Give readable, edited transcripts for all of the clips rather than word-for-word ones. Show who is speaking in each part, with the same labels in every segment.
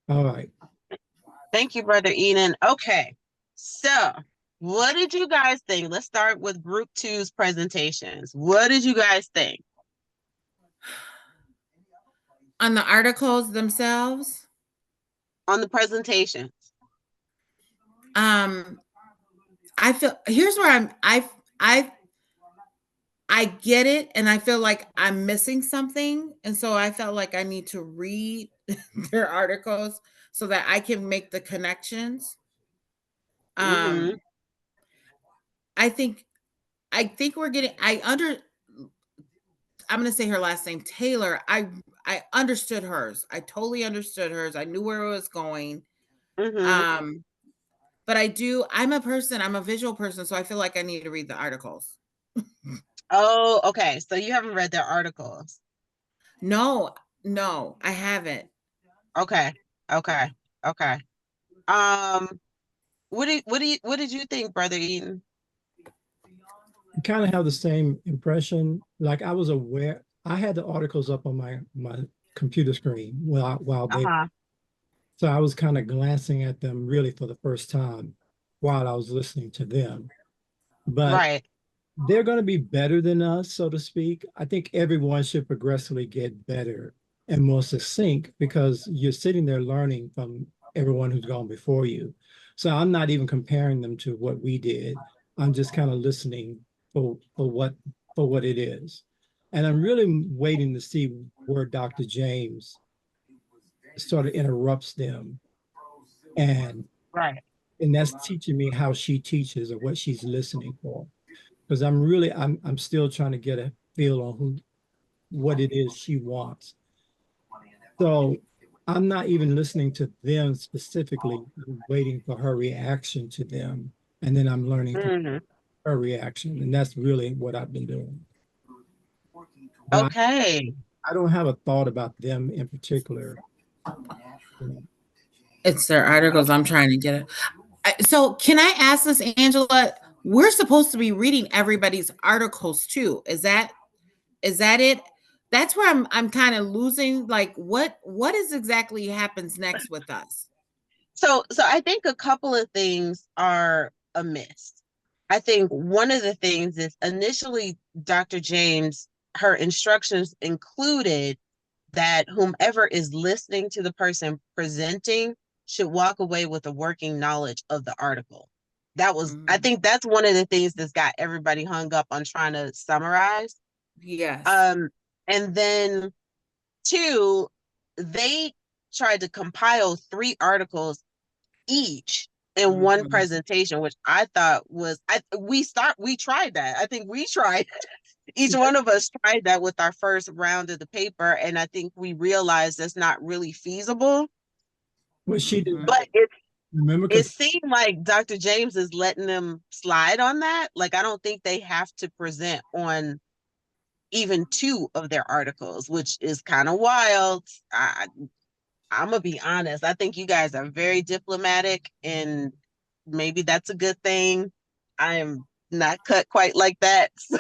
Speaker 1: All right.
Speaker 2: Thank you, Brother Eden. Okay. So, what did you guys think? Let's start with group two's presentations. What did you guys think
Speaker 3: On the articles themselves,
Speaker 2: on the presentations?
Speaker 3: um, I feel here's where I I get it, and I feel like I'm missing something, and so I felt like I need to read their articles so that I can make the connections.
Speaker 2: Mm-hmm.
Speaker 3: Um, I think we're getting. I'm going to say her last name, Taylor. I understood hers. I totally understood hers. I knew where it was going.
Speaker 2: Mm-hmm.
Speaker 3: Um, but I do. I'm a person. I'm a visual person, so I feel like I need to read the articles.
Speaker 2: Oh, okay. So you haven't read their articles.
Speaker 3: No, no, I haven't.
Speaker 2: Okay. Okay. Okay. Um, what did you think, Brother Eden?
Speaker 1: Kind of have the same impression. Like I was aware, I had the articles up on my computer screen while they,
Speaker 2: Uh-huh.
Speaker 1: so I was kind of glancing at them really for the first time while I was listening to them. But
Speaker 2: Right.
Speaker 1: they're going to be better than us, so to speak. I think everyone should progressively get better and more succinct because you're sitting there learning from everyone who's gone before you. So I'm not even comparing them to what we did. I'm just kind of listening for what it is. And I'm really waiting to see where Dr. James sort of interrupts them and
Speaker 2: Right.
Speaker 1: and that's teaching me how she teaches or what she's listening for. Because I'm still trying to get a feel on who what it is she wants. So I'm not even listening to them specifically, I'm waiting for her reaction to them. And then I'm learning from
Speaker 2: Mm-hmm.
Speaker 1: her reaction. And that's really what I've been doing. But
Speaker 2: Okay.
Speaker 1: I don't have a thought about them in particular. You know.
Speaker 3: It's their articles. I'm trying to get it. So, can I ask this, Angela? We're supposed to be reading everybody's articles too. Is that it? That's where I'm kind of losing. Like, what is exactly happens next with us?
Speaker 2: So I think a couple of things are amiss. I think one of the things is initially Dr. James, her instructions included that whomever is listening to the person presenting should walk away with a working knowledge of the article. I
Speaker 3: Mhm.
Speaker 2: think that's one of the things that's got everybody hung up on trying to summarize.
Speaker 3: Yes.
Speaker 2: Um, and then two, they tried to compile three articles each in one
Speaker 3: Mhm.
Speaker 2: presentation, which I thought was we tried that. I think we tried each one of us tried that with our first round of the paper, and I think we realized that's not really feasible.
Speaker 1: Well, she didn't
Speaker 3: Mhm.
Speaker 2: But
Speaker 1: remember
Speaker 2: it
Speaker 1: because
Speaker 2: seemed like Dr. James is letting them slide on that. Like I don't think they have to present on even two of their articles, which is kind of wild. I'm gonna be honest. I think you guys are very diplomatic, and maybe that's a good thing. I am not cut quite like that. So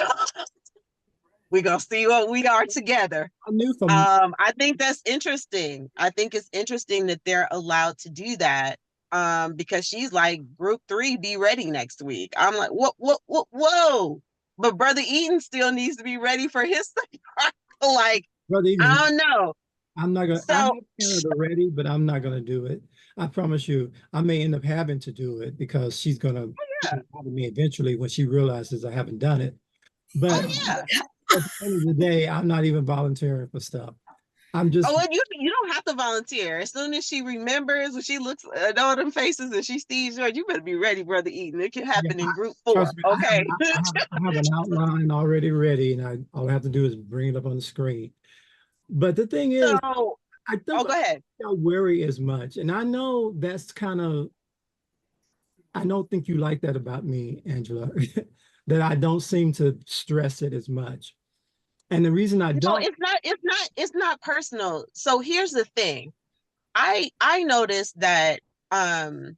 Speaker 2: we're gonna see what we are together.
Speaker 1: I knew from
Speaker 2: I think that's interesting. I think it's interesting that they're allowed to do that. Because she's like, group three, be ready next week. I'm like, whoa. But Brother Eaton still needs to be ready for his like,
Speaker 1: Brother
Speaker 2: I
Speaker 1: Eden,
Speaker 2: don't know.
Speaker 1: I'm not gonna. I have
Speaker 2: So
Speaker 1: Canada ready, but I'm not gonna do it. I promise you. I may end up having to do it because she's gonna
Speaker 2: yeah.
Speaker 1: bother me eventually when she realizes I haven't done it.
Speaker 2: Oh
Speaker 1: But
Speaker 2: yeah.
Speaker 1: at the end of the day, I'm not even volunteering for stuff. I'm just
Speaker 2: Oh, and you don't have to volunteer. As soon as she remembers, when she looks at all them faces and she sees yours, you better be ready, Brother Eaton. It can
Speaker 1: yeah.
Speaker 2: happen in group four.
Speaker 1: Trust me.
Speaker 2: Okay.
Speaker 1: I have an outline already ready, and all I have to do is bring it up on the screen. But the thing is,
Speaker 2: So,
Speaker 1: I
Speaker 2: oh,
Speaker 1: don't
Speaker 2: go ahead.
Speaker 1: worry as much, and I know that's kind of. I don't think you like that about me, Angela, that I don't seem to stress it as much. And the reason I
Speaker 2: No,
Speaker 1: don't,
Speaker 2: it's not personal. So here's the thing. I noticed that um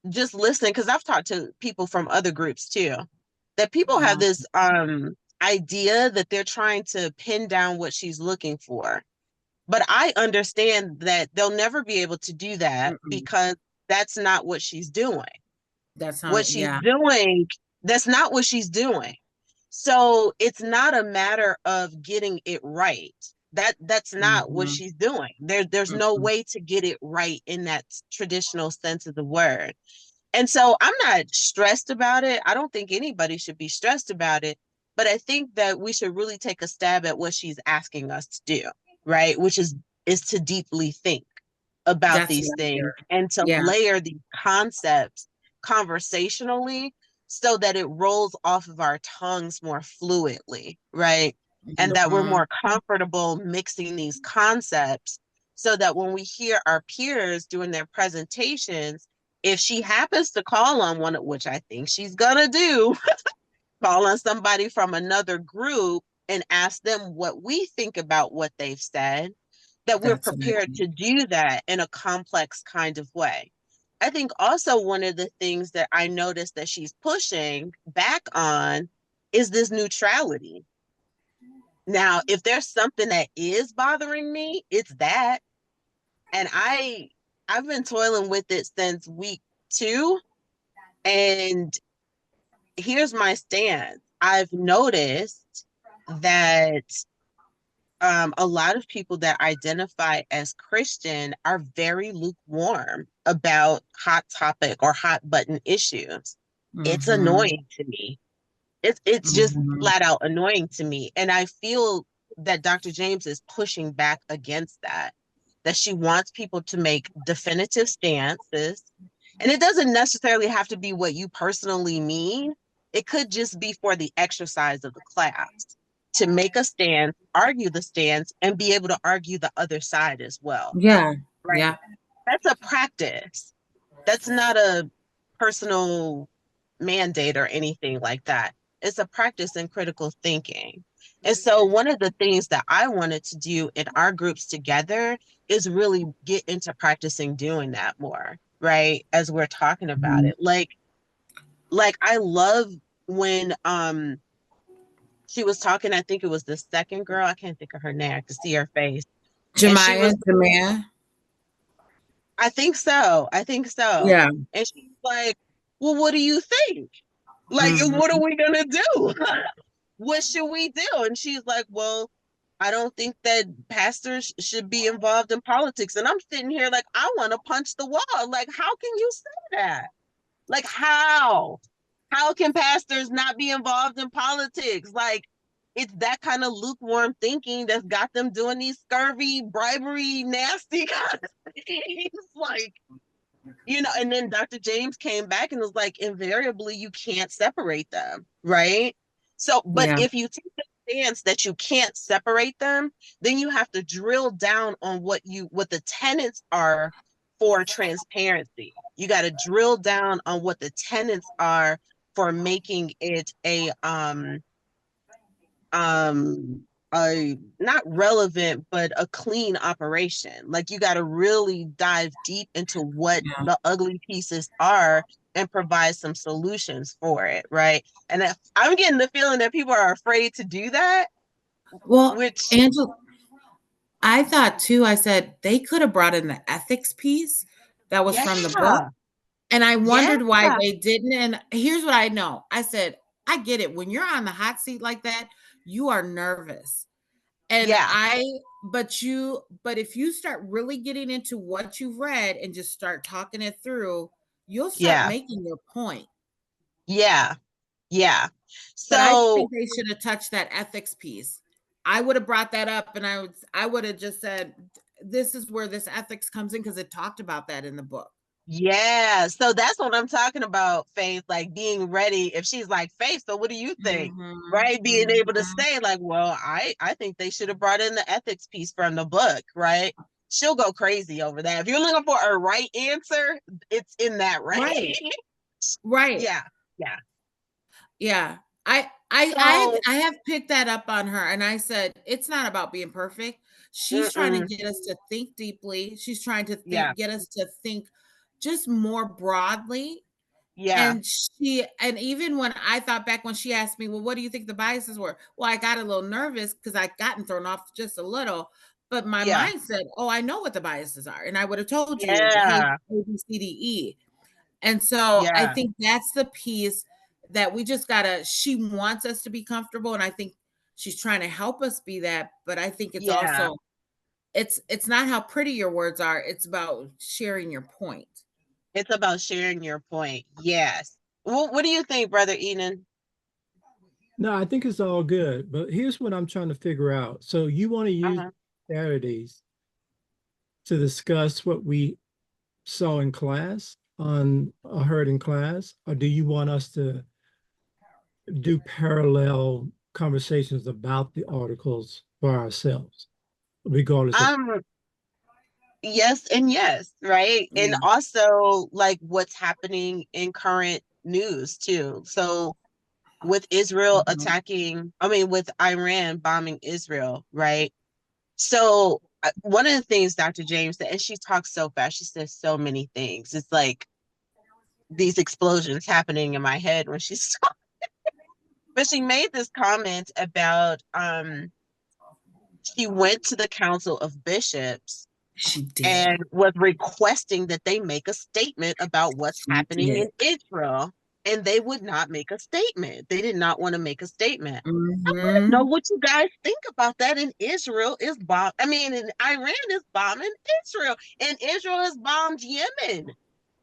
Speaker 2: just listening, because I've talked to people from other groups too, that people have
Speaker 3: Uh,
Speaker 2: this idea that they're trying to pin down what she's looking for. But I understand that they'll never be able to do that
Speaker 3: Mm-mm.
Speaker 2: because that's not what she's doing.
Speaker 3: That's
Speaker 2: What
Speaker 3: not,
Speaker 2: she's
Speaker 3: yeah.
Speaker 2: doing, that's not what she's doing. So it's not a matter of getting it right. That's not what
Speaker 3: Mhm.
Speaker 2: she's doing. There's no way to get it right in that traditional sense of the word. And so I'm not stressed about it. I don't think anybody should be stressed about it, but I think that we should really take a stab at what she's asking us to do, right? Which is to deeply think about
Speaker 3: That's
Speaker 2: these
Speaker 3: what I
Speaker 2: things
Speaker 3: hear.
Speaker 2: and to
Speaker 3: Yeah.
Speaker 2: layer these concepts conversationally so that it rolls off of our tongues more fluidly, right? And that we're
Speaker 3: Mhm.
Speaker 2: more comfortable mixing these concepts so that when we hear our peers doing their presentations, if she happens to call on one, which I think she's gonna do, call on somebody from another group and ask them what we think about what they've said, that we're
Speaker 3: That's what I
Speaker 2: prepared
Speaker 3: think.
Speaker 2: to do that in a complex kind of way. I think also one of the things that I noticed that she's pushing back on is this neutrality. Now, if there's something that is bothering me, it's that. And I've been toiling with it since week 2. And here's my stance. I've noticed that a lot of people that identify as Christian are very lukewarm about hot topic or hot button issues. It's
Speaker 3: Mhm.
Speaker 2: annoying to me. It's just
Speaker 3: Mhm.
Speaker 2: flat out annoying to me. And I feel that Dr. James is pushing back against that, that she wants people to make definitive stances. And it doesn't necessarily have to be what you personally mean. It could just be for the exercise of the class to make a stance, argue the stance, and be able to argue the other side as well.
Speaker 3: Yeah.
Speaker 2: Right?
Speaker 3: Yeah.
Speaker 2: That's a practice. That's not a personal mandate or anything like that. It's a practice in critical thinking. And so one of the things that I wanted to do in our groups together is really get into practicing doing that more, right? As we're talking about
Speaker 3: Mhm.
Speaker 2: it. Like I love when she was talking, I think it was the second girl, I can't think of her name, I could see her face. And she was,
Speaker 3: Jamaya.
Speaker 2: I think so. I think so.
Speaker 3: Yeah.
Speaker 2: And she's like, well, what do you think? Like, what are
Speaker 3: Mhm.
Speaker 2: we gonna do? What should we do? And she's like, well, I don't think that pastors should be involved in politics. And I'm sitting here like, I want to punch the wall. Like, how can you say that? Like, how? How can pastors not be involved in politics? Like, it's that kind of lukewarm thinking that's got them doing these scurvy, bribery, nasty kind of things. Like, and then Dr. James came back and was like, invariably, you can't separate them, right? So, but
Speaker 3: Yeah.
Speaker 2: if you take the stance that you can't separate them, then you have to drill down on what the tenets are for transparency. You got to drill down on what the tenets are for making it a not relevant but a clean operation. Like you got to really dive deep into what
Speaker 3: Yeah.
Speaker 2: the ugly pieces are and provide some solutions for it, right? And I'm getting the feeling that people are afraid to do that,
Speaker 3: Well,
Speaker 2: which
Speaker 3: Angela, I thought too, I said they could have brought in the ethics piece that was from the book.
Speaker 2: yeah,
Speaker 3: And I
Speaker 2: yeah,
Speaker 3: wondered why they didn't. And here's what I know. I said, I get it. When you're on the hot seat like that, you are nervous. And
Speaker 2: yeah,
Speaker 3: but if you start really getting into what you've read and just start talking it through, you'll start
Speaker 2: yeah,
Speaker 3: making your point.
Speaker 2: yeah, yeah.
Speaker 3: But I
Speaker 2: So
Speaker 3: think they should have touched that ethics piece. I would have brought that up and I would have just said, this is where this ethics comes in because it talked about that in the book.
Speaker 2: yeah, so that's what I'm talking about, Faith, like being ready. If she's like, Faith, so what do you think?
Speaker 3: Mhm,
Speaker 2: Right? Being able to
Speaker 3: mhm.
Speaker 2: say, like, well, I think they should have brought in the ethics piece from the book, right? She'll go crazy over that. If you're looking for a right answer, it's in that
Speaker 3: Right,
Speaker 2: range.
Speaker 3: right.
Speaker 2: Yeah, yeah.
Speaker 3: Yeah. I
Speaker 2: So,
Speaker 3: I have picked that up on her and I said, it's not about being perfect. She's trying to
Speaker 2: mm-mm,
Speaker 3: get us to think deeply. She's trying to
Speaker 2: yeah,
Speaker 3: get us to think just more broadly.
Speaker 2: yeah,
Speaker 3: And even when I thought back when she asked me, well, what do you think the biases were? Well, I got a little nervous because I gotten thrown off just a little. but my
Speaker 2: Yeah.
Speaker 3: mind said, oh, I know what the biases are. And I would have told you, hey,
Speaker 2: Yeah.
Speaker 3: A, B, C, D, E. And so I
Speaker 2: Yeah.
Speaker 3: think that's the piece that we just gotta, she wants us to be comfortable. And I think she's trying to help us be that. But I think it's
Speaker 2: Yeah.
Speaker 3: also, it's not how pretty your words are. It's about sharing your point.
Speaker 2: It's about sharing your point. Yes. Well, what do you think, Brother Eden?
Speaker 1: No, I think it's all good, but here's what I'm trying to figure out. So you want to use
Speaker 2: Uh-huh.
Speaker 1: Saturdays to discuss what we saw in class on heard in class, or do you want us to do parallel conversations about the articles for ourselves, regardless of?
Speaker 2: Um, yes and yes, right? And
Speaker 3: Yeah.
Speaker 2: also like what's happening in current news too. So with Israel
Speaker 3: Mhm.
Speaker 2: attacking, I mean, with Iran bombing Israel, right? So one of the things Dr. James said, and she talks so fast, she says so many things. It's like these explosions happening in my head when she's but she made this comment about she went to the Council of Bishops
Speaker 3: She did.
Speaker 2: and was requesting that they make a statement about what's
Speaker 3: She
Speaker 2: happening in
Speaker 3: did.
Speaker 2: Israel, and they would not make a statement. They did not want to make a statement. I want to know
Speaker 3: Mhm.
Speaker 2: what you guys think about that. In Israel is bomb. I mean, in Iran is bombing Israel, and Israel has bombed Yemen.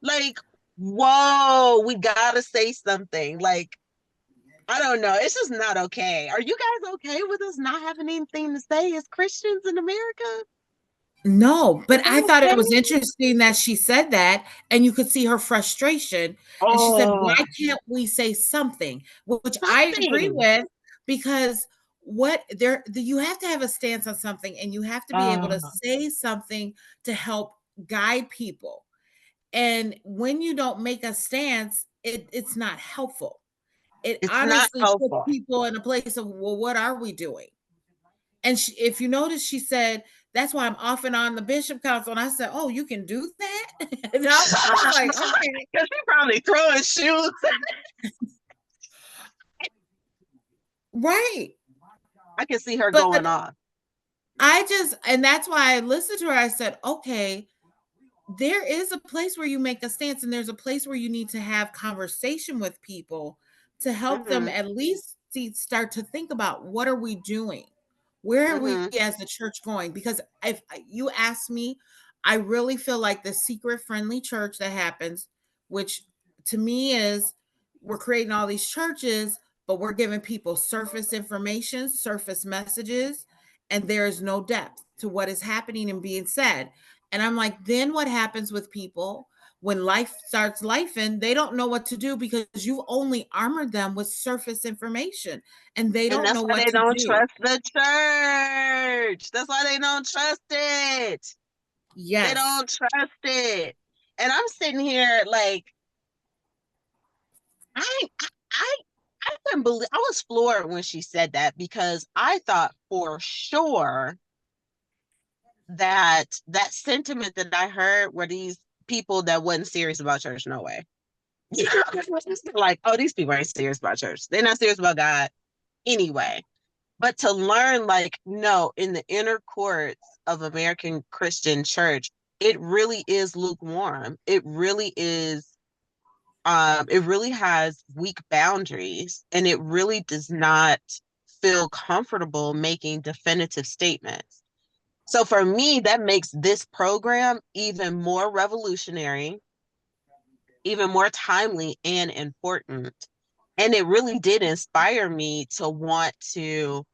Speaker 2: Like, whoa, we gotta say something. Like, I don't know. It's just not okay. Are you guys okay with us not having anything to say as Christians in America?
Speaker 3: No,
Speaker 2: Is
Speaker 3: but I
Speaker 2: that
Speaker 3: thought it
Speaker 2: okay?
Speaker 3: was interesting that she said that, and you could see her frustration. And she said, "Why
Speaker 2: Oh,
Speaker 3: can't we say something?" Which I agree
Speaker 2: something.
Speaker 3: with, because what there you have to have a stance on something, and you have to be able to
Speaker 1: Uh,
Speaker 3: say something to help guide people. And when you don't make a stance, it's not helpful. It
Speaker 2: It's not
Speaker 3: honestly puts
Speaker 2: helpful.
Speaker 3: people in a place of, well, what are we doing? And she, if you notice, she said, that's why I'm off and on the bishop council. And I said, oh, you can do that? And I was like, okay.
Speaker 2: Because she probably throwing shoes.
Speaker 3: Right.
Speaker 2: I can see her
Speaker 3: But
Speaker 2: going off.
Speaker 3: I just, and that's why I listened to her. I said, okay, there is a place where you make a stance, and there's a place where you need to have conversation with people to help them
Speaker 2: Hmm.
Speaker 3: at least start to think about, what are we doing? Where are we
Speaker 2: Hmm.
Speaker 3: as the church going? Because if you ask me, I really feel like the secret friendly church that happens, which to me is, we're creating all these churches, but we're giving people surface information, surface messages, and there is no depth to what is happening and being said. And I'm like, then what happens with people when life starts life, and they don't know what to do because you only armored them with surface information, and they
Speaker 2: And
Speaker 3: don't
Speaker 2: that's
Speaker 3: know
Speaker 2: why
Speaker 3: what
Speaker 2: they
Speaker 3: to
Speaker 2: don't
Speaker 3: do.
Speaker 2: trust the church. That's why they don't trust it. They
Speaker 3: Yes.
Speaker 2: don't trust it. And I'm sitting here like, I, I, I couldn't believe. I was floored when she said that because I thought for sure that that sentiment that I heard were these people that wasn't serious about church. No way. Like, oh, these people ain't serious about church. They're not serious about God anyway. But to learn, like, no, in the inner courts of American Christian church, it really is lukewarm. It really has weak boundaries, and it really does not feel comfortable making definitive statements. So for me, that makes this program even more revolutionary, even more timely and important. And it really did inspire me to want to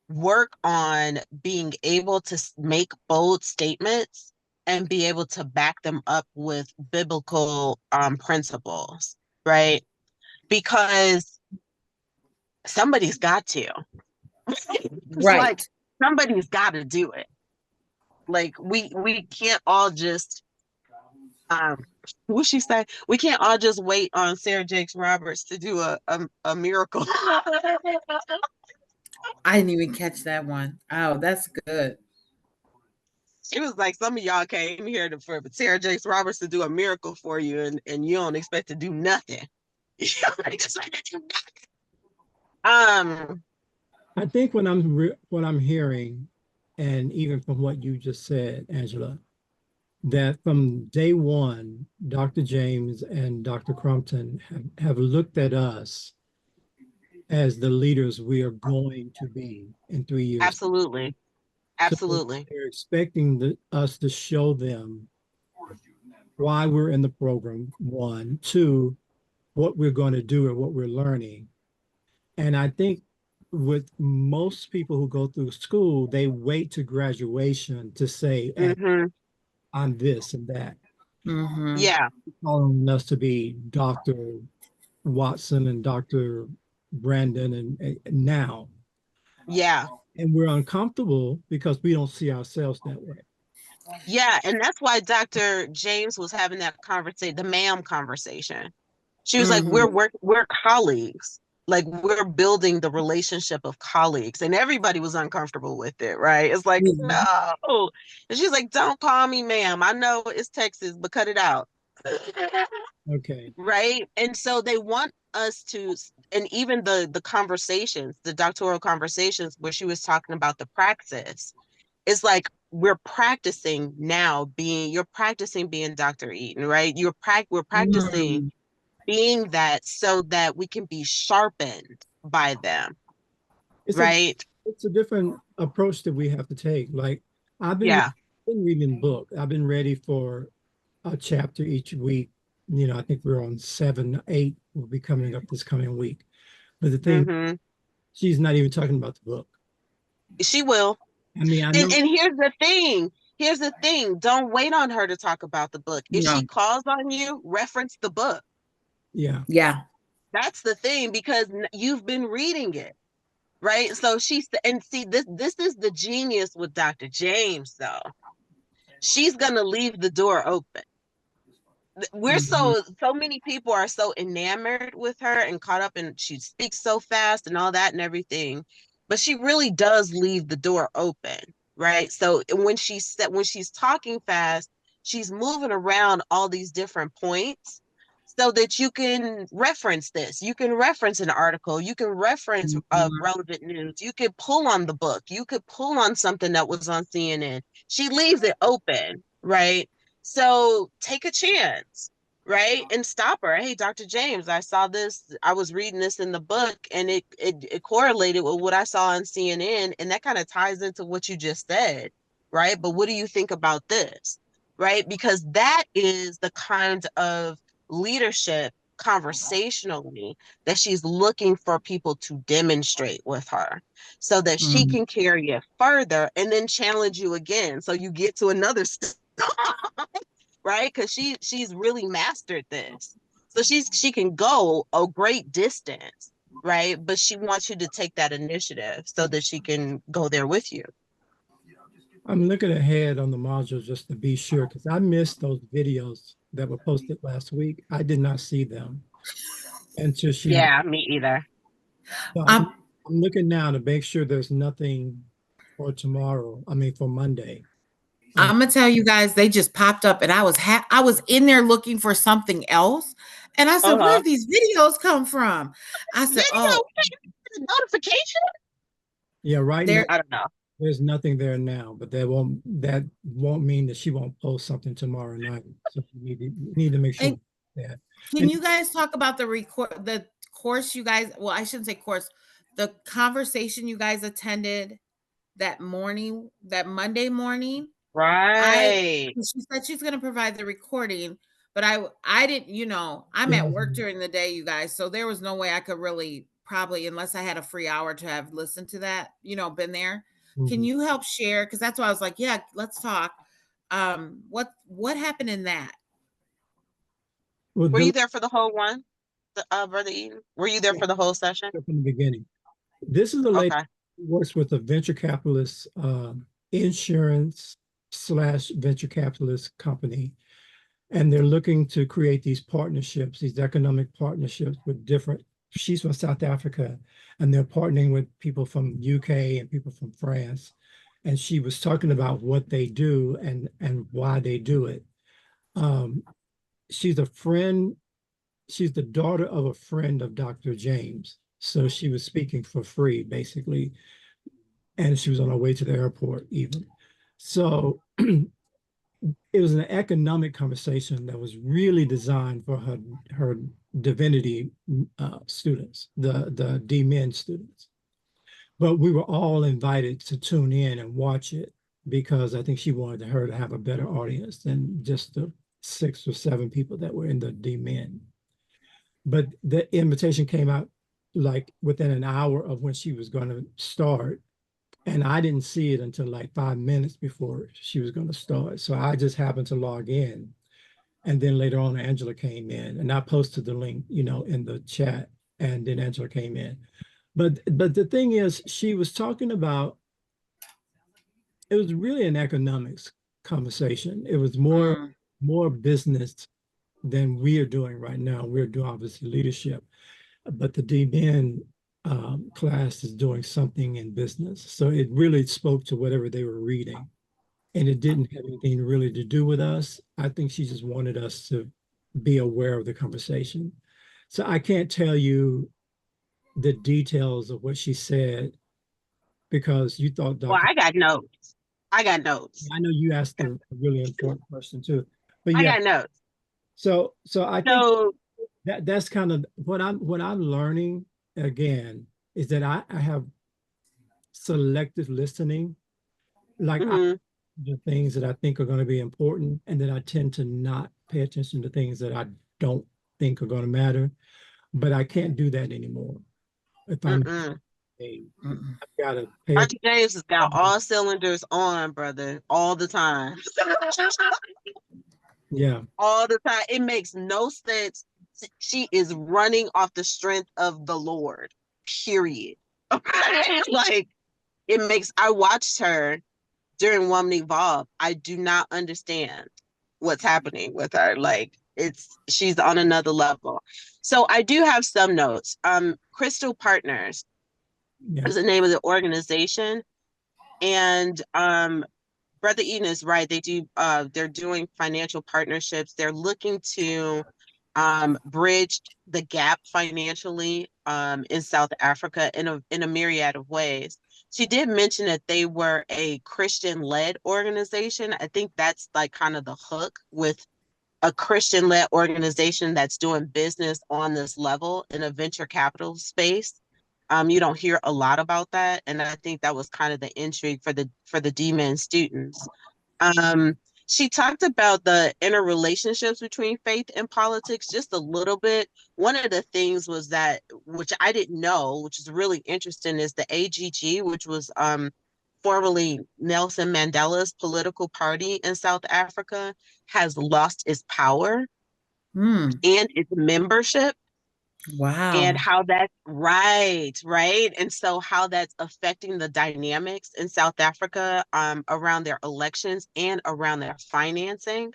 Speaker 2: work on being able to make bold statements and be able to back them up with biblical principles, right? Because somebody's got to. It's like
Speaker 3: Right.
Speaker 2: somebody's got to do it. Like we can't all just um what she say? We can't all just wait on Sarah Jakes Roberts to do a miracle.
Speaker 3: I didn't even catch that one. Oh, that's good.
Speaker 2: It was like some of y'all came here for Sarah Jakes Roberts to do a miracle for you, and you don't expect to do nothing. um,
Speaker 1: I think what I'm hearing, and even from what you just said, Angela, that from day one, Dr. James and Dr. Crumpton have looked at us as the leaders we are going to be in 3 years.
Speaker 2: Absolutely.
Speaker 1: So
Speaker 2: Absolutely.
Speaker 1: they're expecting us to show them why we're in the program, one, two, what we're going to do and what we're learning. And I think with most people who go through school, they wait to graduation to say, hey,
Speaker 2: Mm-hmm.
Speaker 1: I'm this and that,
Speaker 2: Yeah.
Speaker 1: calling us to be Dr. Watson and Dr. Brandon and now.
Speaker 2: Yeah.
Speaker 1: And we're uncomfortable because we don't see ourselves that way.
Speaker 2: Yeah. And that's why Dr. James was having that conversation, the ma'am conversation. She was like, we're colleagues. Like we're building the relationship of colleagues. And everybody was uncomfortable with it, right? It's like, no. And she's like, don't call me ma'am. I know it's Texas, but cut it out.
Speaker 1: Okay.
Speaker 2: Right. And so they want us to, and even the conversations, the doctoral conversations where she was talking about the praxis, it's like we're practicing now being, you're practicing being Dr. Eaton, right? We're practicing being that so that we can be sharpened by them,
Speaker 1: It's a
Speaker 2: right?
Speaker 1: it's a different approach that we have to take. Like
Speaker 2: Yeah.
Speaker 1: been reading book. I've been ready for a chapter each week. You know, I think we're on 7, 8 will be coming up this coming week. But the thing,
Speaker 2: Hmm.
Speaker 1: she's not even talking about the book.
Speaker 2: She will.
Speaker 1: I mean, I
Speaker 2: And,
Speaker 1: know.
Speaker 2: and here's the thing. Here's the thing. Don't wait on her to talk about the book. If
Speaker 3: No.
Speaker 2: she calls on you, reference the book.
Speaker 1: Yeah.
Speaker 3: Yeah.
Speaker 2: That's the thing because you've been reading it, right? So she's, and see, this is the genius with Dr. James, though. She's gonna leave the door open. We're
Speaker 1: Mhm.
Speaker 2: so many people are so enamored with her and caught up, and she speaks so fast and all that and everything, but she really does leave the door open, right? So when she's talking fast, she's moving around all these different points so that you can reference this, you can reference an article, you can reference relevant news, you could pull on the book, you could pull on something that was on CNN. She leaves it open, right? So take a chance, right? And stop her. Hey, Dr. James, I saw this. I was reading this in the book and it correlated with what I saw on CNN. And that kind of ties into what you just said, right? But what do you think about this? Right? Because that is the kind of leadership conversationally that she's looking for people to demonstrate with her so that she can carry it further and then challenge you again. So you get to another step. Right? Because she's really mastered this. So she can go a great distance, right? But she wants you to take that initiative so that she can go there with you.
Speaker 1: I'm looking ahead on the module just to be sure because I missed those videos that were posted last week. I did not see them until she.
Speaker 2: Yeah, me either.
Speaker 1: So
Speaker 3: Um,
Speaker 1: I'm looking now to make sure there's nothing for tomorrow. I mean, for Monday.
Speaker 3: I'm gonna tell you guys, they just popped up, and I was in there looking for something else, and I said, "Where
Speaker 2: Uh-huh.
Speaker 3: did these videos come from?" I said, "Oh,
Speaker 2: Notification?
Speaker 1: Yeah, right now
Speaker 3: there."
Speaker 2: I don't know.
Speaker 1: there's nothing there now, but that won't mean that she won't post something tomorrow night. So you need to make sure
Speaker 3: And
Speaker 1: that.
Speaker 3: can
Speaker 1: And
Speaker 3: you guys talk about the course you guys? Well, I shouldn't say course. The conversation you guys attended that morning, that Monday morning.
Speaker 2: Right.
Speaker 3: She said she's going to provide the recording, but I didn't, I'm at work during the day, you guys, so there was no way I could really probably, unless I had a free hour, to have listened to that, been there. Can
Speaker 1: Mhm.
Speaker 3: you help share? Because that's why I was like, yeah, let's talk. What happened in that?
Speaker 1: Well,
Speaker 2: Were you there for the whole one, Brother Eden? Were you there
Speaker 1: yeah,
Speaker 2: for the whole session?
Speaker 1: from the beginning. This is a lady
Speaker 2: Okay.
Speaker 1: who works with a venture capitalist, insurance slash venture capitalist company, and they're looking to create these partnerships, these economic partnerships with different. She's from South Africa, and they're partnering with people from UK and people from France. And she was talking about what they do and why they do it. Um, she's a friend. She's the daughter of a friend of Dr. James, so she was speaking for free, basically. and she was on her way to the airport even. So it was an economic conversation that was really designed for her divinity students, the D-Min students. But we were all invited to tune in and watch it because I think she wanted her to have a better audience than just the 6 or 7 people that were in the D-Min. But the invitation came out like within an hour of when she was going to start. And I didn't see it until like 5 minutes before she was going to start. So I just happened to log in. And then later on, Angela came in and I posted the link, in the chat. And then Angela came in. But the thing is, she was talking about, it was really an economics conversation. It was more business than we are doing right now. We're doing obviously leadership, but the D-Min class is doing something in business. So it really spoke to whatever they were reading. And it didn't have anything really to do with us. I think she just wanted us to be aware of the conversation. So I can't tell you the details of what she said because you thought
Speaker 2: Well,
Speaker 1: Dr.
Speaker 2: I got notes. I got notes.
Speaker 1: I know you asked a really important question too. But
Speaker 2: I
Speaker 1: yeah,
Speaker 2: got notes.
Speaker 1: so I think
Speaker 2: So,
Speaker 1: that's kind of what I'm learning again is that I have selective listening. Like I
Speaker 2: mhm,
Speaker 1: the things that I think are going to be important, and then I tend to not pay attention to things that I don't think are going to matter. But I can't do that anymore. If I'm
Speaker 2: mm-mm.
Speaker 1: I've got to pay
Speaker 2: Archie
Speaker 1: attention.
Speaker 2: James has got all cylinders on, brother, all the time.
Speaker 1: Yeah,
Speaker 2: All the time. It makes no sense. She is running off the strength of the Lord, period. Okay? Like, I watched her during Woman Evolve. I do not understand what's happening with her. Like, she's on another level. So I do have some notes. Crystal Partners
Speaker 1: yeah,
Speaker 2: is the name of the organization. And Brother Eden is right. They're doing financial partnerships. They're looking to bridge the gap financially in South Africa in a myriad of ways. She did mention that they were a Christian-led organization. I think that's like kind of the hook with a Christian-led organization that's doing business on this level in a venture capital space. You don't hear a lot about that, and I think that was kind of the intrigue for the D-Min students. Um, she talked about the interrelationships between faith and politics just a little bit. One of the things was that, which I didn't know, which is really interesting, is the AGG, which was formerly Nelson Mandela's political party in South Africa, has lost its power
Speaker 3: Mm.
Speaker 2: and its membership, and
Speaker 3: Wow.
Speaker 2: how that's right. And so how that's affecting the dynamics in South Africa around their elections and around their financing.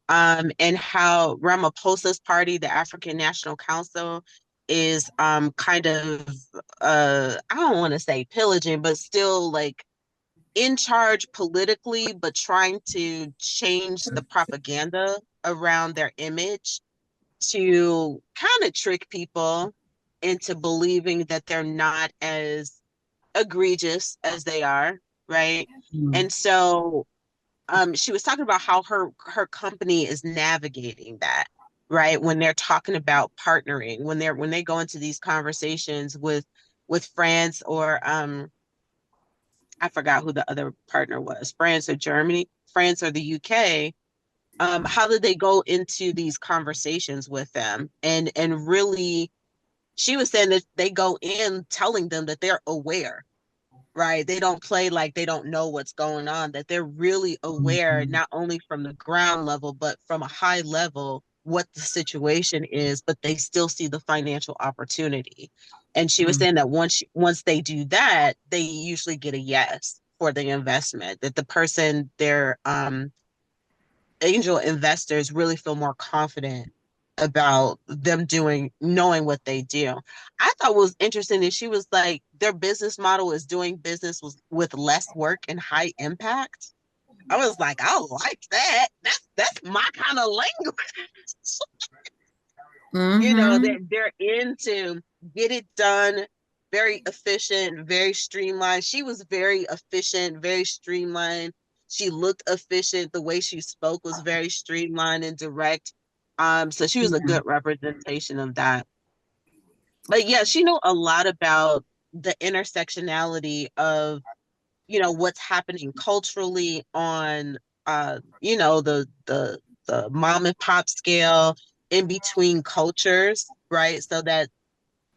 Speaker 2: And how Ramaphosa's party, the African National Council, is kind of I don't want to say pillaging, but still like in charge politically, but trying to change the propaganda around their image to kind of trick people into believing that they're not as egregious as they are, right?
Speaker 3: Mm.
Speaker 2: And so she was talking about how her company is navigating that, right? When they're talking about partnering, when they go into these conversations with France or I forgot who the other partner was, France or Germany, France or the UK. How did they go into these conversations with them and really she was saying that they go in telling them that they're aware, right? They don't play like they don't know what's going on, that they're really aware,
Speaker 3: Mhm.
Speaker 2: not only from the ground level, but from a high level, what the situation is, but they still see the financial opportunity. And she was
Speaker 3: Mm.
Speaker 2: saying that once they do that, they usually get a yes for the investment, that the person, their angel investors really feel more confident about them knowing what they do. I thought was interesting that she was like, their business model is doing business with less work and high impact. I was like, I like that. That's my kind of language.
Speaker 3: Mhm.
Speaker 2: They're into get it done very efficient, very streamlined. She was very efficient, very streamlined. She looked efficient. The way she spoke was very streamlined and direct. So she was a good representation of that. But yeah, she knew a lot about the intersectionality of, what's happening culturally on, the mom and pop scale in between cultures, right? So that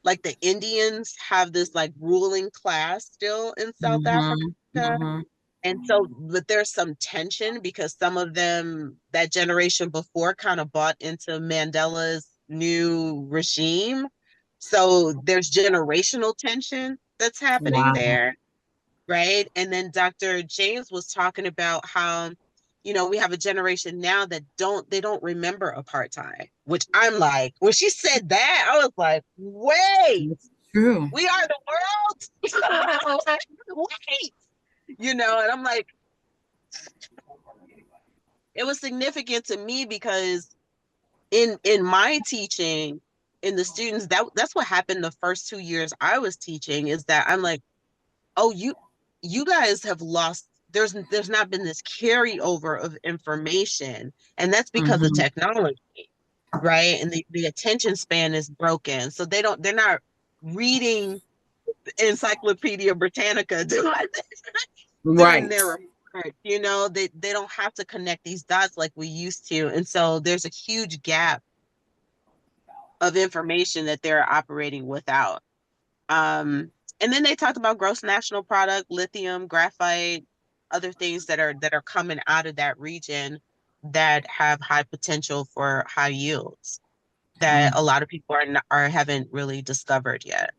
Speaker 2: like the Indians have this like ruling class still in South Africa. And so, but there's some tension because some of them, that generation before, kind of bought into Mandela's new regime. So there's generational tension that's happening there, right? And then Dr. James was talking about how, we have a generation now that they don't remember apartheid, which I'm like, when she said that, I was like, wait,
Speaker 3: It's true.
Speaker 2: we are the world. Wait, and I'm like, it was significant to me because in my teaching, in the students, that's what happened the first 2 years I was teaching, is that I'm like, oh, you guys have lost, there's not been this carryover of information, and that's because of technology, right? And the attention span is broken, so they're not reading Encyclopedia Britannica during
Speaker 3: Right.
Speaker 2: their report. They don't have to connect these dots like we used to, and so there's a huge gap of information that they're operating without. And then they talked about gross national product, lithium, graphite, other things that are coming out of that region that have high potential for high yields that a lot of people haven't really discovered yet.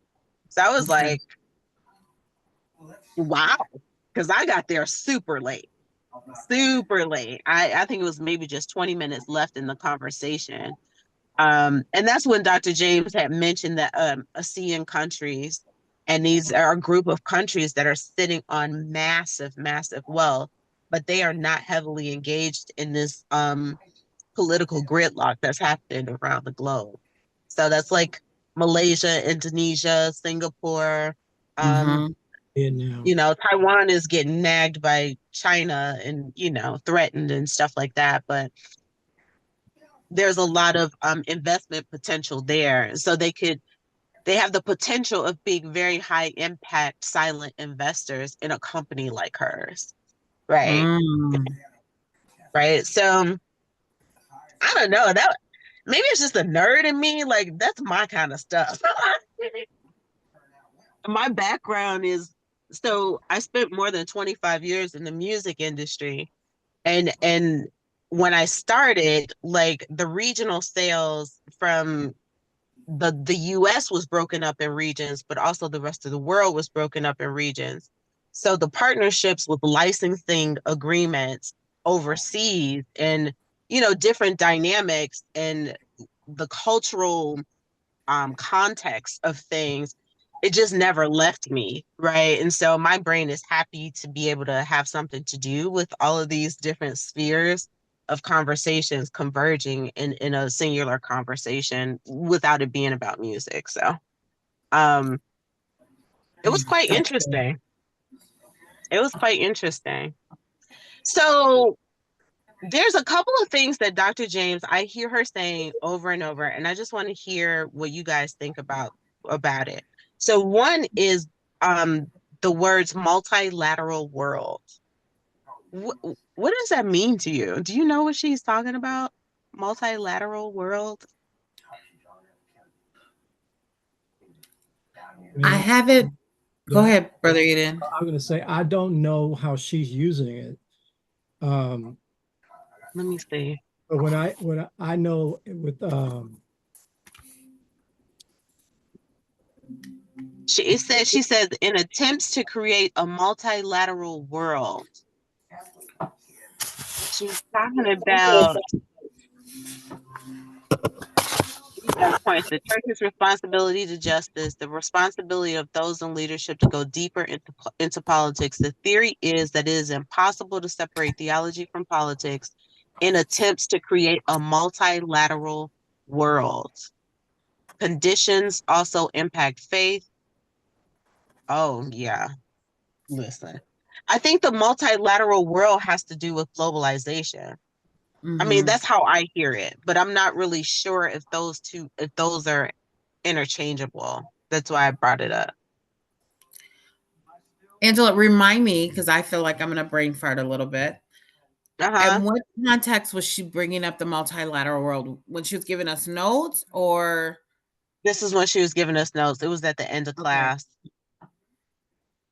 Speaker 2: So I was like, wow, because I got there super late. Super late. I think it was maybe just 20 minutes left in the conversation. And that's when Dr. James had mentioned that ASEAN countries, and these are a group of countries that are sitting on massive, massive wealth, but they are not heavily engaged in this political gridlock that's happening around the globe. So that's like Malaysia, Indonesia, Singapore. Taiwan is getting nagged by China and, threatened and stuff like that. But there's a lot of investment potential there. So they have the potential of being very high impact silent investors in a company like hers. Right. Right. So I don't know, that maybe it's just a nerd in me. Like, that's my kind of stuff. My background is, so I spent more than 25 years in the music industry. And when I started, like, the regional sales from the US was broken up in regions, but also the rest of the world was broken up in regions. So the partnerships with licensing agreements overseas and, different dynamics and the cultural context of things, it just never left me, right? And so my brain is happy to be able to have something to do with all of these different spheres of conversations converging in a singular conversation without it being about music. So it was quite interesting. It was quite interesting. So there's a couple of things that Dr. James, I hear her saying over and over, and I just want to hear what you guys think about it. So one is the words multilateral world. What does that mean to you? Do you know what she's talking about? Multilateral world?
Speaker 3: I haven't. Go ahead, Brother Eden.
Speaker 1: I'm going to say, I don't know how she's using it.
Speaker 2: Let me see.
Speaker 1: But when I know with
Speaker 2: she says in attempts to create a multilateral world. She's talking about points the church's responsibility to justice, the responsibility of those in leadership to go deeper into politics. The theory is that it is impossible to separate theology from politics in attempts to create a multilateral world. Conditions also impact faith. Oh, yeah. Listen, I think the multilateral world has to do with globalization. I mean,
Speaker 3: Mhm.
Speaker 2: that's how I hear it, but I'm not really sure if if those are interchangeable. That's why I brought it up.
Speaker 3: Angela, remind me because I feel like I'm going to brain fart a little bit.
Speaker 2: Uh-huh.
Speaker 3: And what context was she bringing up the multilateral world when she was giving us notes or?
Speaker 2: This is when she was giving us notes. It was at the end of
Speaker 3: Okay.
Speaker 2: class,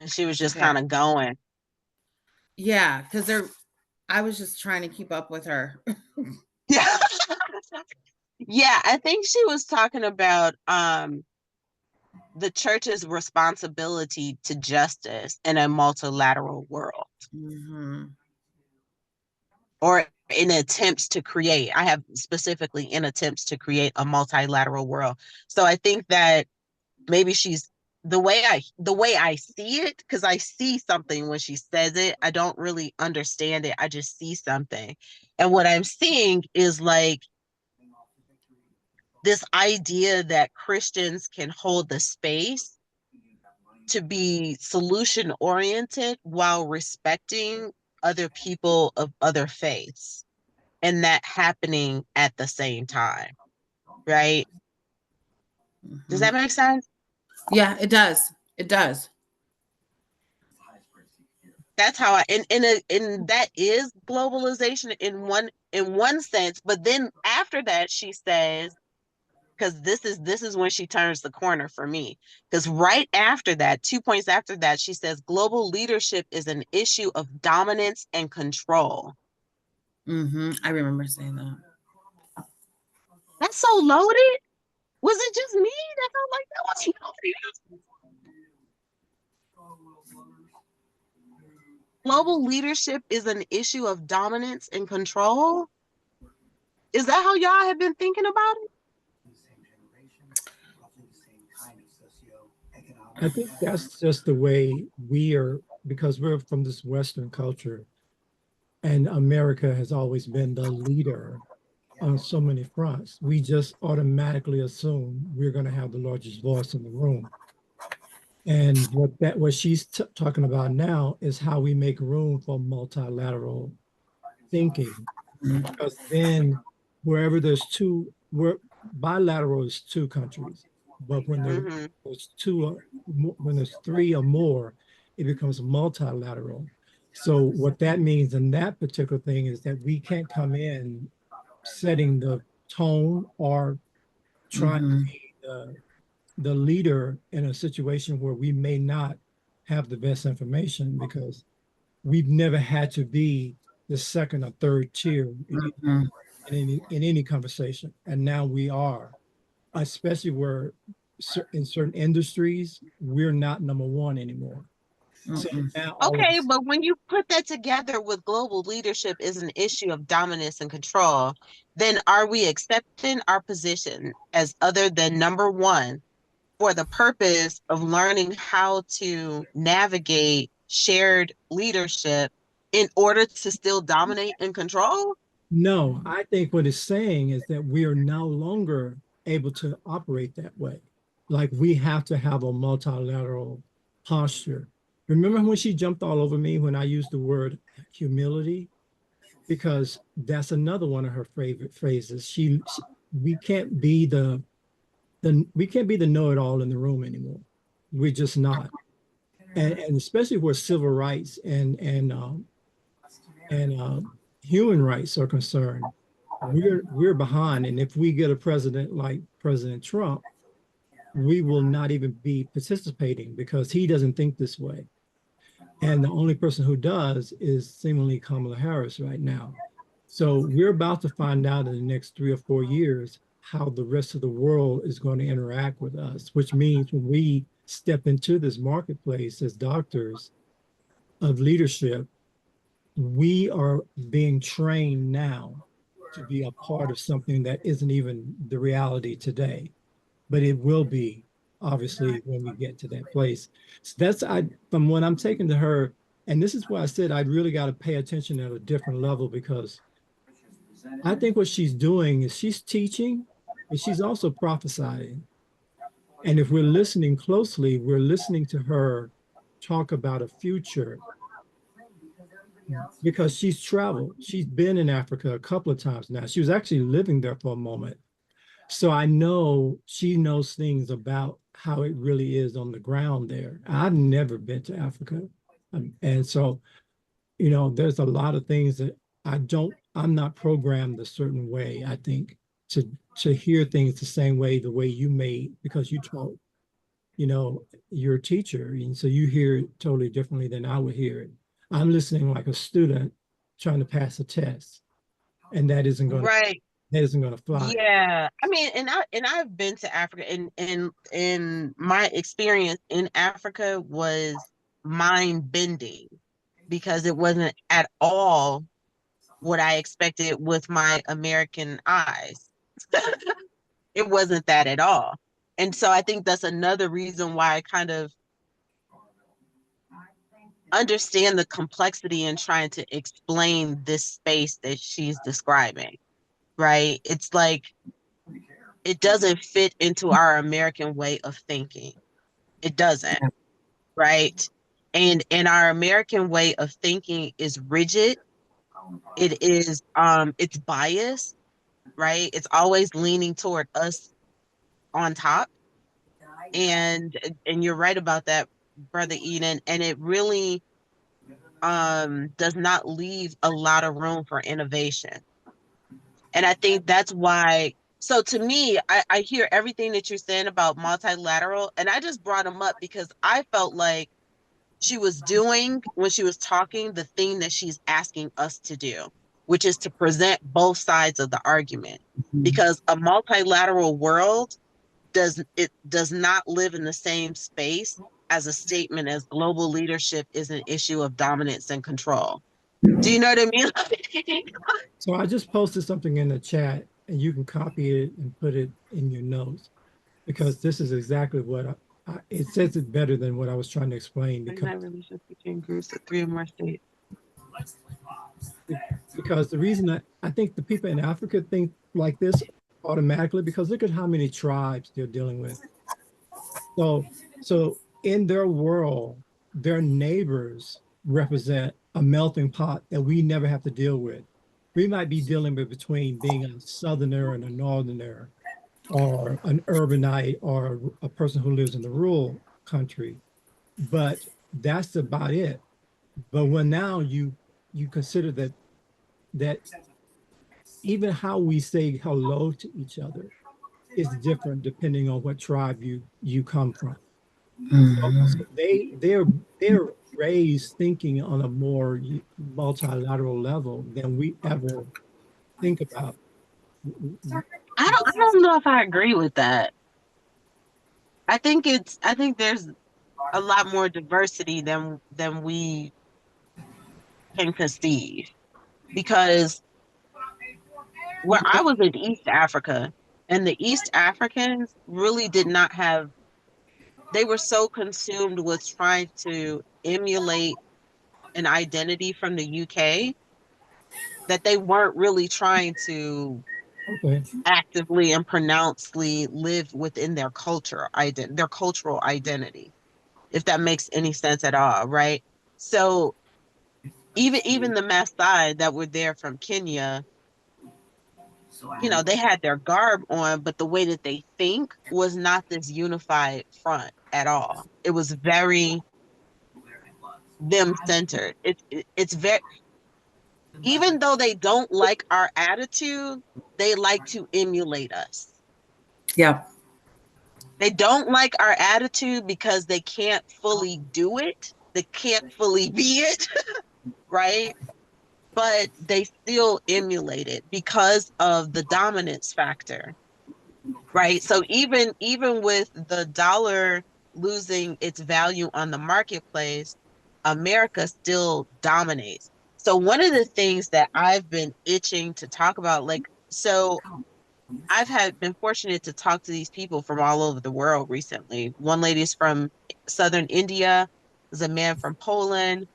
Speaker 2: and she was just
Speaker 3: Okay.
Speaker 2: kind of going.
Speaker 3: Yeah, because I was just trying to keep up with her.
Speaker 2: Yeah. Yeah, I think she was talking about the church's responsibility to justice in a multilateral world,
Speaker 3: Mhm.
Speaker 2: or in attempts to create. I have specifically in attempts to create a multilateral world. So I think that maybe she's the way I see it, because I see something when she says it. I don't really understand it. I just see something. And what I'm seeing is like this idea that Christians can hold the space to be solution oriented while respecting other people of other faiths, and that happening at the same time, right? Does that
Speaker 3: Mhm.
Speaker 2: make sense?
Speaker 3: Yeah, it does. It does.
Speaker 2: That's how I and that is globalization in one sense, but then after that she says, because this is when she turns the corner for me, because right after that, 2 points after that, she says global leadership is an issue of dominance and control.
Speaker 3: I remember saying that.
Speaker 2: That's so loaded. Was it just me that felt like that was loaded? Global leadership is an issue of dominance and control. Is that how y'all have been thinking about it?
Speaker 1: I think that's just the way we are, because we're from this Western culture, and America has always been the leader on so many fronts. We just automatically assume we're going to have the largest voice in the room. And what she's talking about now is how we make room for multilateral thinking, because then wherever where bilateral is two countries, but
Speaker 2: Mm-hmm.
Speaker 1: there's when there's three or more, it becomes multilateral. So what that means in that particular thing is that we can't come in setting the tone or trying to
Speaker 3: Mhm.
Speaker 1: be the leader in a situation where we may not have the best information, because we've never had to be the second or third tier
Speaker 3: Mhm.
Speaker 1: in any conversation, and now we are, especially where in certain industries we're not number one anymore. So
Speaker 3: Mhm.
Speaker 1: now all of
Speaker 2: Okay,
Speaker 1: us,
Speaker 2: but when you put that together with global leadership is an issue of dominance and control, then are we accepting our position as other than number one for the purpose of learning how to navigate shared leadership in order to still dominate and control?
Speaker 1: no, I think what it's saying is that we are no longer able to operate that way. Like, we have to have a multilateral posture. Remember when she jumped all over me when I used the word humility? Because that's another one of her favorite phrases. We can't be we can't be the know-it-all in the room anymore. We're just not. And especially where civil rights and human rights are concerned, we're behind. And if we get a president like President Trump, we will not even be participating because he doesn't think this way. And the only person who does is seemingly Kamala Harris right now. So we're about to find out in the next 3 or 4 years how the rest of the world is going to interact with us, which means when we step into this marketplace as doctors of leadership, we are being trained now to be a part of something that isn't even the reality today, but it will be obviously when we get to that place. So that's from what I'm taking to her, and this is why I said I really got to pay attention at a different level, because I think what she's doing is she's teaching, but she's also prophesying. And if we're listening closely, we're listening to her talk about a future because she's traveled. She's been in Africa a couple of times now. She was actually living there for a moment. So I know she knows things about how it really is on the ground there. I've never been to Africa. And so, there's a lot of things that I'm not programmed a certain way, I think, to hear things the way you may, because you taught, you're a teacher, and so you hear it totally differently than I would hear it. I'm listening like a student trying to pass a test, and
Speaker 2: Right.
Speaker 1: that isn't going to fly.
Speaker 2: Yeah. I mean, I've been to Africa, and my experience in Africa was mind bending because it wasn't at all what I expected with my American eyes. It wasn't that at all. And so I think that's another reason why I kind of understand the complexity in trying to explain this space that she's describing, right? It's like it doesn't fit into our American way of thinking. It doesn't, right? And our American way of thinking is rigid. It is it's biased, right? It's always leaning toward us on top. And you're right about that, Brother Eden. And it really does not leave a lot of room for innovation. And I think that's why. So to me, I hear everything that you're saying about multilateral, and I just brought them up because I felt like she was doing, when she was talking, the thing that she's asking us to do, which is to present both sides of the argument. Because a multilateral world does not live in the same space as a statement as global leadership is an issue of dominance and control. Do you know what I mean?
Speaker 1: So I just posted something in the chat, and you can copy it and put it in your notes, because this is exactly what it says it better than what I was trying to explain.
Speaker 2: Relations between groups of three or more states.
Speaker 1: Because the reason I think the people in Africa think like this automatically, because look at how many tribes they're dealing with. So in their world, their neighbors represent a melting pot that we never have to deal with. We might be dealing with between being a southerner and a northerner, or an urbanite, or a person who lives in the rural country, but that's about it. But when now you consider that even how we say hello to each other is different depending on what tribe you come from. So they're raised thinking on a more multilateral level than we ever think about.
Speaker 2: I don't know if I agree with that. I think there's a lot more diversity than we can conceive. Because where I was in East Africa, and the East Africans really did not have, they were so consumed with trying to emulate an identity from the UK that they weren't really trying to
Speaker 1: Okay.
Speaker 2: actively and pronouncedly live within their their cultural identity, if that makes any sense at all, right? So even the Maasai that were there from Kenya, they had their garb on, but the way that they think was not this unified front at all. It was very them centered. It's very, even though they don't like our attitude, they like to emulate us.
Speaker 3: Yeah.
Speaker 2: They don't like our attitude because they can't fully do it. They can't fully be it, right? But they still emulate it because of the dominance factor, right? So even with the dollar losing its value on the marketplace, America still dominates. So one of the things that I've been itching to talk about, so I've been fortunate to talk to these people from all over the world recently. One lady's from southern India, there's a man from Poland.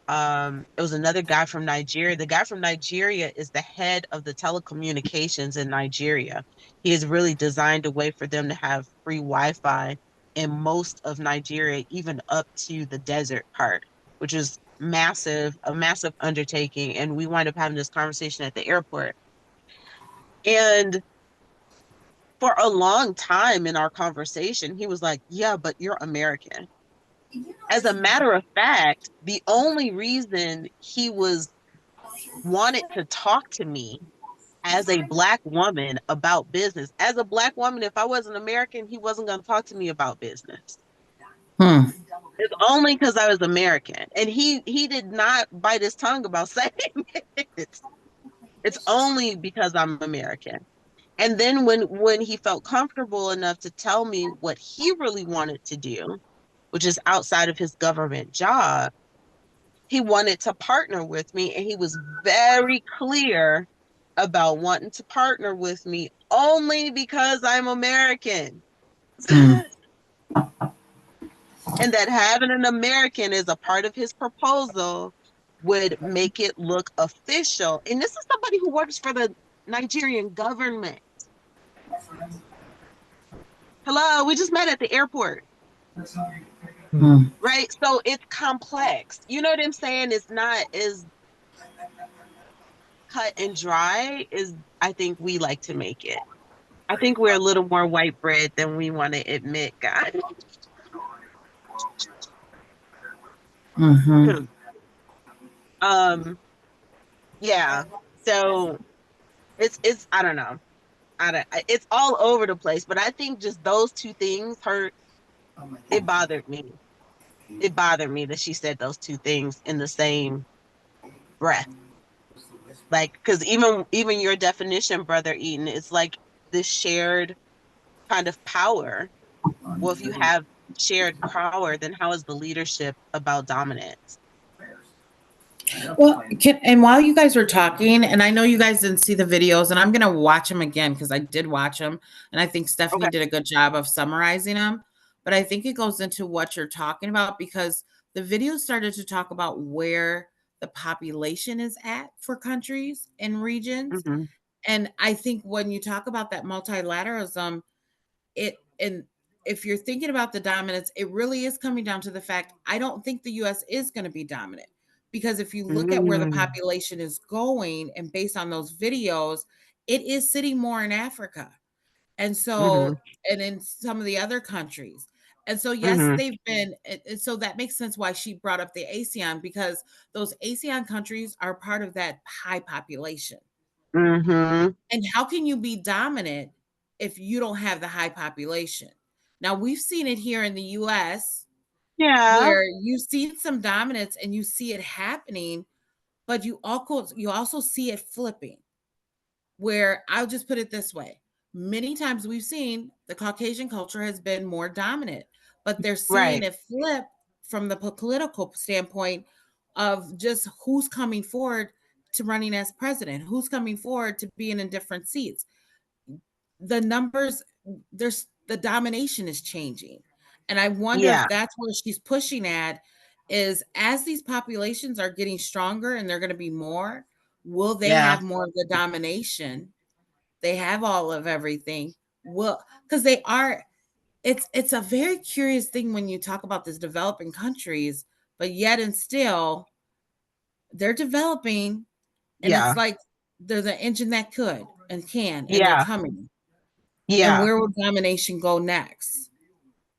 Speaker 2: It was another guy from Nigeria. The guy from Nigeria is the head of the telecommunications in Nigeria. He has really designed a way for them to have free Wi-Fi in most of Nigeria, even up to the desert part, which is a massive undertaking. And we wind up having this conversation at the airport. And for a long time in our conversation, he was like, yeah, but you're American. As a matter of fact, the only reason he wanted to talk to me as a Black woman about business, as a Black woman, if I wasn't American, he wasn't going to talk to me about business.
Speaker 3: Hmm.
Speaker 2: It's only because I was American. And he did not bite his tongue about saying it. It's only because I'm American. And then when he felt comfortable enough to tell me what he really wanted to do, which is outside of his government job, he wanted to partner with me, and he was very clear about wanting to partner with me only because I'm American.
Speaker 3: Hmm.
Speaker 2: And that having an American as a part of his proposal would make it look official. And this is somebody who works for the Nigerian government. Hello, we just met at the airport.
Speaker 3: Hmm.
Speaker 2: Right? So it's complex. You know what I'm saying? It's not as cut and dry as I think we like to make it. I think we're a little more white bread than we want to admit, guys.
Speaker 3: Mm-hmm.
Speaker 2: Yeah. So it's I don't know. It's all over the place, but I think just those two things hurt. It bothered me. It bothered me that she said those two things in the same breath. Like, because even your definition, Brother Eaton, it's like this shared kind of power. Well, if you have shared power, then how is the leadership about dominance?
Speaker 3: Well, and while you guys were talking, and I know you guys didn't see the videos, and I'm gonna watch them again because I did watch them, and I think Stephanie
Speaker 2: Okay.
Speaker 3: did a good job of summarizing them. But I think it goes into what you're talking about because the video started to talk about where the population is at for countries and regions.
Speaker 2: Mm-hmm.
Speaker 3: And I think when you talk about that multilateralism, and if you're thinking about the dominance, it really is coming down to the fact I don't think the US is going to be dominant. Because if you look at where the
Speaker 2: Mm-hmm.
Speaker 3: population is going, and based on those videos, it is sitting more in Africa. And
Speaker 2: Mm-hmm.
Speaker 3: so, and in some of the other countries. And so, yes,
Speaker 2: Mm-hmm.
Speaker 3: they've been, and so that makes sense why she brought up the ASEAN, because those ASEAN countries are part of that high population.
Speaker 2: Mm-hmm.
Speaker 3: And how can you be dominant if you don't have the high population? Now, we've seen it here in the US
Speaker 2: Yeah.
Speaker 3: where you've seen some dominance and you see it happening, but you also see it flipping. Where I'll just put it this way. Many times we've seen the Caucasian culture has been more dominant, but they're seeing
Speaker 2: Right.
Speaker 3: it flip from the political standpoint of just who's coming forward to running as president, who's coming forward to being in different seats. The numbers, there's the domination is changing. And I wonder
Speaker 2: Yeah.
Speaker 3: if that's where she's pushing at, is as these populations are getting stronger and they're going to be more, will they
Speaker 2: Yeah.
Speaker 3: have more of the domination? They have all of everything. Well, because they are, it's a very curious thing when you talk about these developing countries, but yet and still they're developing, and it's
Speaker 2: Yeah.
Speaker 3: like they're the engine that could and can, and they're
Speaker 2: Yeah.
Speaker 3: coming. And
Speaker 2: Yeah.
Speaker 3: where will domination go next?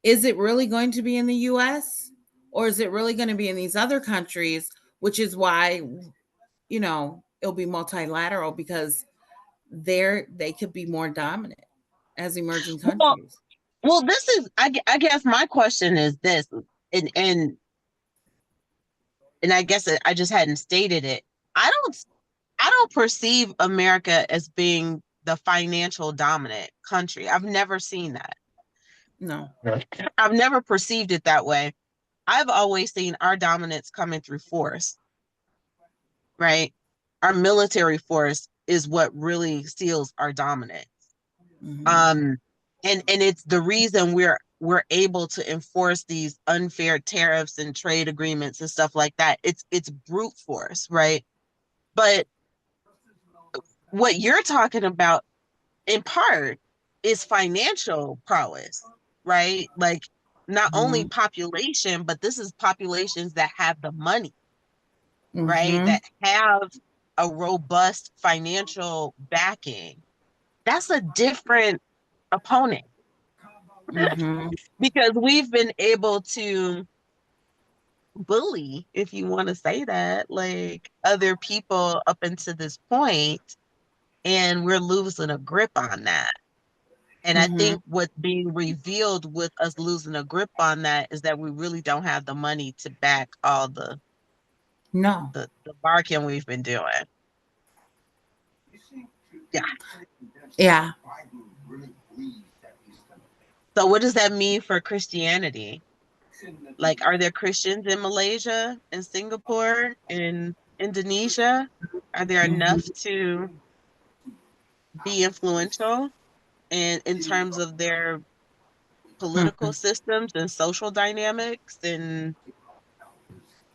Speaker 3: Is it really going to be in the US, or is it really going to be in these other countries, which is why, it'll be multilateral, because they could be more dominant as emerging
Speaker 2: Well,
Speaker 3: countries.
Speaker 2: well, this is I guess my question is this, and I guess I just hadn't stated it. I don't perceive America as being the financial dominant country. I've never seen that.
Speaker 3: No.
Speaker 2: I've never perceived it that way. I've always seen our dominance coming through force, right? Our military force is what really seals our dominance.
Speaker 3: Mhm.
Speaker 2: And it's the reason we're able to enforce these unfair tariffs and trade agreements and stuff like that. It's brute force, right? But what you're talking about in part is financial prowess. right? Like not only population, but this is populations that have the money, right? That have a robust financial backing. That's a different opponent because we've been able to bully, if you want to say that, like other people up until this point, and we're losing a grip on that. And I think what's being revealed with us losing a grip on that is that we really don't have the money to back all the barking we've been doing.
Speaker 3: Yeah.
Speaker 2: So what does that mean for Christianity? Like, are there Christians in Malaysia, in Singapore, in Indonesia? Are there enough to be influential in terms of their political systems and social dynamics and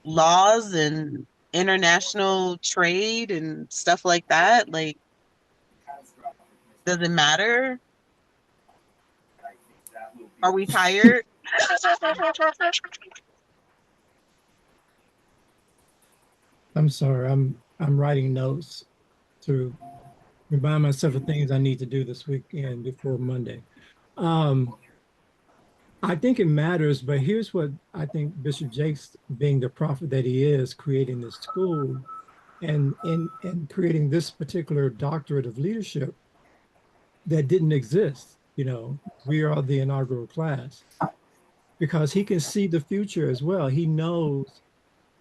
Speaker 2: laws and international trade and stuff like that? Like, does it matter? Are we tired?
Speaker 1: I'm sorry. I'm writing notes to remind myself of things I need to do this weekend before Monday. I think it matters, but here's what I think Bishop Jakes, being the prophet that he is, creating this school and in creating this particular doctorate of leadership that didn't exist. You know, we are the inaugural class because he can see the future as well. He knows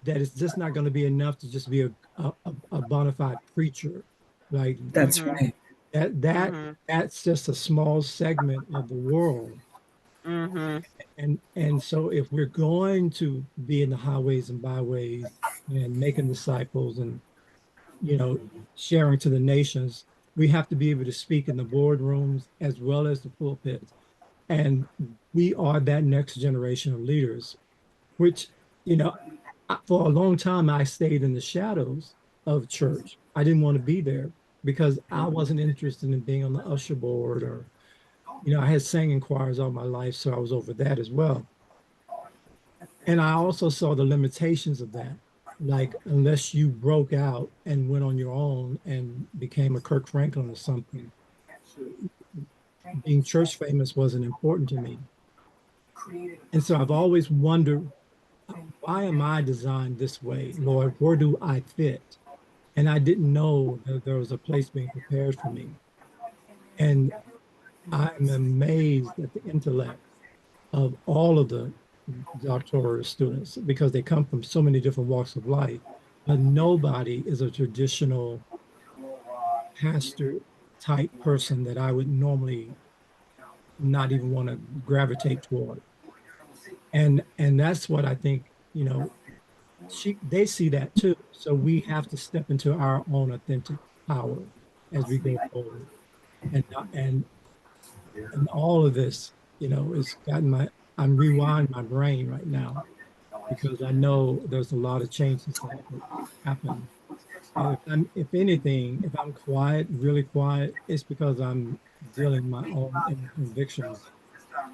Speaker 1: that it's just not going to be enough to just be a bona fide preacher. Like
Speaker 3: That's right.
Speaker 1: that's just a small segment of the world. And so if we're going to be in the highways and byways and making disciples and sharing to the nations, we have to be able to speak in the boardrooms as well as the pulpits. And we are that next generation of leaders, which, for a long time, I stayed in the shadows of church. I didn't want to be there because I wasn't interested in being on the usher board or, I had sang in choirs all my life, so I was over that as well. And I also saw the limitations of that. Like, unless you broke out and went on your own and became a Kirk Franklin or something, being church famous wasn't important to me. And so I've always wondered, why am I designed this way, Lord? Where do I fit? And I didn't know that there was a place being prepared for me. And I'm amazed at the intellect of all of the doctoral students because they come from so many different walks of life, but nobody is a traditional pastor type person that I would normally not even want to gravitate toward. And that's what I think, they see that too. So we have to step into our own authentic power as we go forward. And all of this, it's gotten I'm rewinding my brain right now because I know there's a lot of changes that happen. And if anything, if I'm quiet, really quiet, it's because I'm dealing my own inner convictions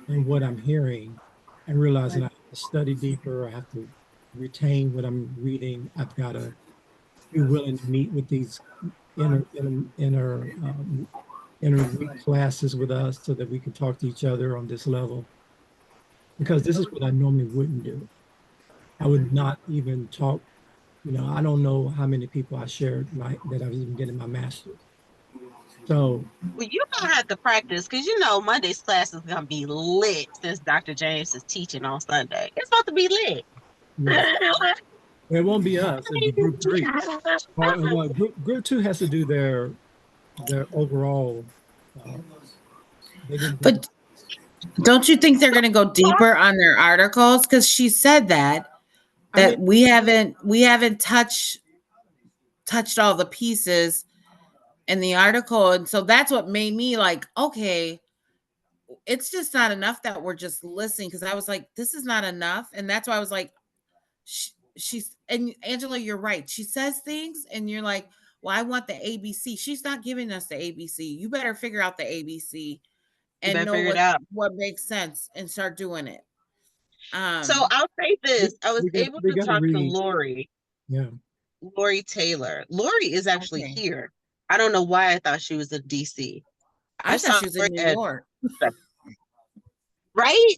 Speaker 1: and what I'm hearing and realizing I have to study deeper. I have to retain what I'm reading. I've got to be willing to meet with these inner week classes with us so that we can talk to each other on this level. Because this is what I normally wouldn't do. I would not even talk. I don't know how many people I shared that I was even getting my master's. So,
Speaker 2: well, you're gonna have to practice because Monday's class is gonna be lit since Dr. James is teaching on Sunday. It's supposed to be lit.
Speaker 1: yeah, it won't be us. It'll be group 3. Well, group 2 has to do their overall. Uh, they didn't.
Speaker 3: But don't you think they're going to go deeper on their articles? Because she said that we haven't touched all the pieces in the article, and so that's what made me like, okay, it's just not enough that we're just listening. Because I was like, this is not enough, and that's why I was like, she's and Angela, you're right. She says things, and you're like, well, I want the ABC. She's not giving us the ABC. You better figure out the ABC
Speaker 2: You
Speaker 3: and
Speaker 2: better
Speaker 3: know
Speaker 2: figure it out.
Speaker 3: what makes sense and start doing it.
Speaker 2: So I'll say this. I was able
Speaker 1: we
Speaker 2: to
Speaker 1: got to
Speaker 2: talk to
Speaker 1: read.
Speaker 2: Lori
Speaker 1: Yeah.
Speaker 2: Taylor. Lori is actually
Speaker 3: Okay.
Speaker 2: here. I don't know why I thought she was in DC.
Speaker 3: I thought
Speaker 2: saw
Speaker 3: she was
Speaker 2: Lori
Speaker 3: in New York.
Speaker 2: right?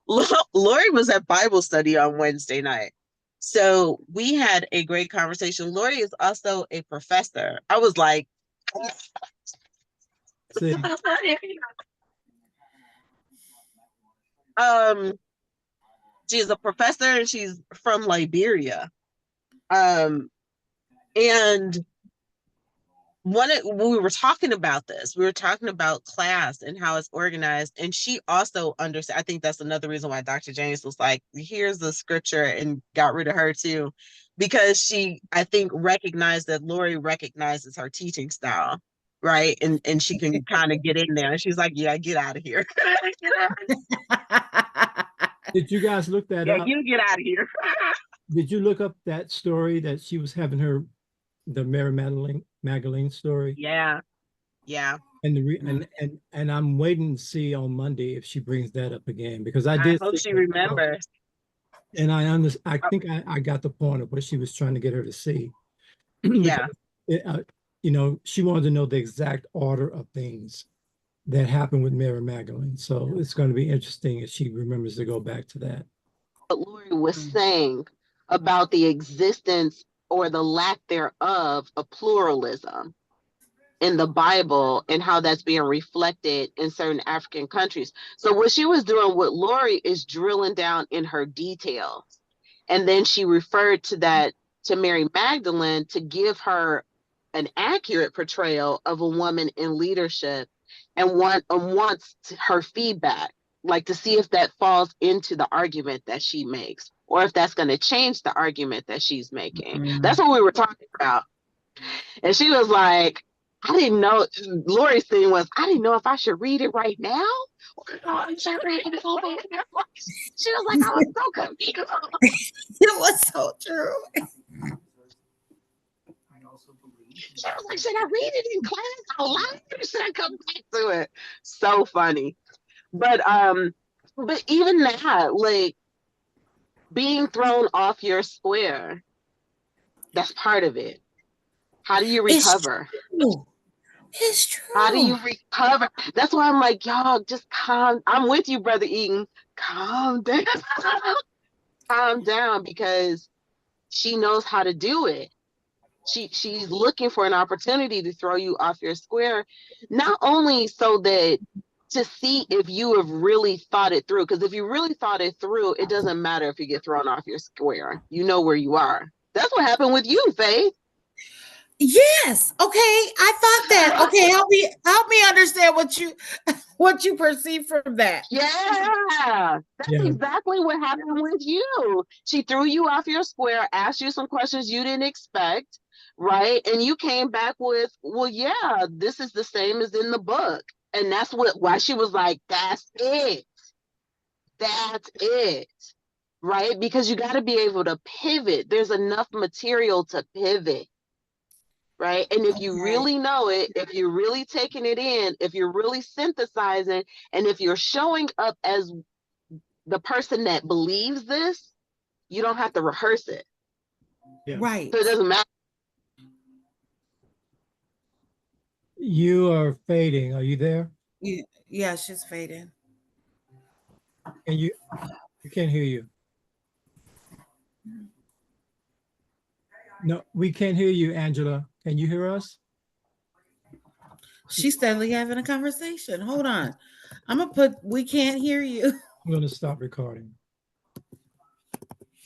Speaker 2: Lori was at Bible study on Wednesday night. So we had a great conversation. Lori is also a professor. I was like,
Speaker 1: See,
Speaker 2: she's a professor and she's from Liberia. And when we were talking about this, we were talking about class and how it's organized. And she also understands. I think that's another reason why Dr. James was like, here's the scripture, and got rid of her too, because she, I think, recognized that Lori recognizes her teaching style, right? And she can kind of get in there. And she's like, yeah, get out of here.
Speaker 1: did you guys look that
Speaker 2: Yeah,
Speaker 1: up?
Speaker 2: you get out of here.
Speaker 1: Did you look up that story that she was having the Mary Magdalene story?
Speaker 2: Yeah.
Speaker 1: And and I'm waiting to see on Monday if she brings that up again, because I
Speaker 2: I
Speaker 1: did
Speaker 2: hope
Speaker 1: see
Speaker 2: she
Speaker 1: that,
Speaker 2: remembers.
Speaker 1: and I think I got the point of what she was trying to get her to see.
Speaker 2: Yeah.
Speaker 1: Because she wanted to know the exact order of things that happened with Mary Magdalene. So it's going to be interesting if she remembers to go back to that.
Speaker 2: What Lori was saying about the existence or the lack thereof of pluralism in the Bible and how that's being reflected in certain African countries. So what she was doing with Lori is drilling down in her details. And then she referred to that to Mary Magdalene to give her an accurate portrayal of a woman in leadership, and wants her feedback, like to see if that falls into the argument that she makes, or if that's going to change the argument that she's making. That's what we were talking about. And she was like, I didn't know. Lori's thing was, I didn't know if I should read it right now or I should read it later. She was like, I was so confused.
Speaker 3: It was so true.
Speaker 2: She was like, should I read it in class out loud or should I come back to it? So funny. But even that, like being thrown off your square, that's part of it. How do you recover?
Speaker 3: It's true.
Speaker 2: How do you recover? That's why I'm like, y'all, just calm. I'm with you, Brother Eaton. Calm down. Calm down, because she knows how to do it. She's looking for an opportunity to throw you off your square, not only so that to see if you have really thought it through, because if you really thought it through, it doesn't matter if you get thrown off your square. You know where you are. That's what happened with you, Faith.
Speaker 3: Yes. Okay. I thought that. Okay. Help me understand what you perceive from that.
Speaker 2: Yeah. That's exactly what happened with you. She threw you off your square, asked you some questions you didn't expect, right? And you came back with, well, yeah, this is the same as in the book. And that's why she was like, that's it. That's it. Right? Because you got to be able to pivot. There's enough material to pivot. Right? And if you really know it, if you're really taking it in, if you're really synthesizing, and if you're showing up as the person that believes this, you don't have to rehearse it.
Speaker 1: Yeah.
Speaker 3: Right.
Speaker 2: So it doesn't matter.
Speaker 1: You are fading. Are you there?
Speaker 3: Yeah, she's fading.
Speaker 1: And you can't hear you. No, we can't hear you, Angela. Can you hear us?
Speaker 3: She's steadily having a conversation. Hold on. I'm going to put, we can't hear you.
Speaker 1: I'm going to stop recording.